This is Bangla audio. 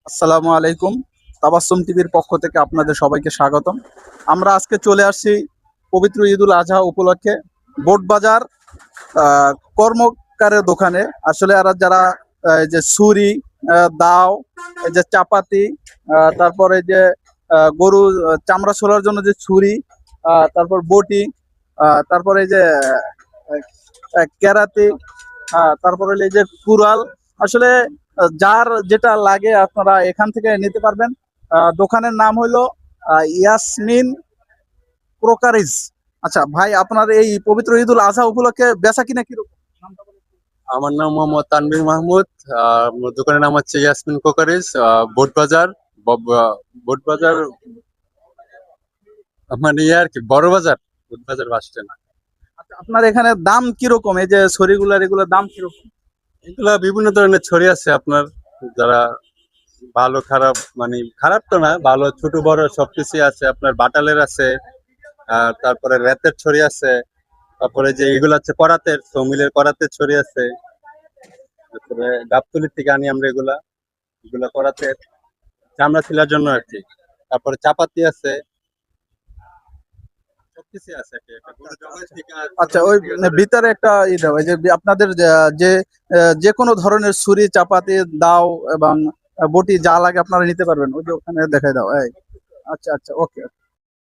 আসসালামু আলাইকুম। তাবাসসুম টিভির পক্ষ থেকে আপনাদের সবাইকে স্বাগতম। আমরা আজকে চলে আসছি পবিত্র ঈদুল আজহা উপলক্ষে বোট বাজার কর্মকারের দোকানে। আসলে এরা যারা এই যে ছুরি, দাও, এই যে চাপাতি, তারপরে যে গরু চামড়া ছোলার জন্য যে ছুরি, তারপর বটি, তারপরে এই যে কেরাতি, তারপরে এই যে কুড়াল। আসলে যার যেটা লাগে আপনারা এখান থেকে নিতে পারবেন। দোকানের নাম হইলো ইয়াসমিন ক্রোকারিজ। আচ্ছা ভাই, আপনার এই পবিত্র ঈদুল আজহা উপলক্ষে বেচা কিনা কিরকম? নামটা বলেন। আমার নাম মোহাম্মদ তানভীর মাহমুদ। আমার দোকানের নাম হচ্ছে ইয়াসমিন কোকারিজ, বোট বাজার। বোট বাজার মানে ইয়ে আর কি, বড় বাজার, বোট বাজার বাস স্ট্যান্ড। আচ্ছা, আপনার এখানে দাম কিরকম? এই যে ছড়িগুলার এগুলোর দাম কিরকম? এগুলা বিভিন্ন ধরনের ছড়ি আছে আপনার, যারা ভালো খারাপ, মানে খারাপ তো না, ভালো ছোট বড় সবকিছু আছে আপনার। বাটালের আছে, আর তারপরে রেতের ছড়ি আছে, তারপরে যে এগুলো আছে করাতের, সৌমিলের করাতের ছড়ি আছে। তারপরে গাবতলির থেকে আনি আমরা এগুলা, এগুলা করাতের চামড়া ছিলার জন্য আর কি। তারপরে চাপাতি আছে, সবকিছু আছে আর কি। একটা গরু জবাই থেকে আচ্ছা, জবাই ওই থেকে ধরে। ভিতরে একটা ই দাও, এই যে আপনাদের যে যে কোনো ধরনের ছুরি, চাপাতি, দাও এবং বটি যা লাগে আপনারা নিতে পারবেন। ওই যে ওখানে দেখাই দাও। এই আচ্ছা আচ্ছা, ওকে।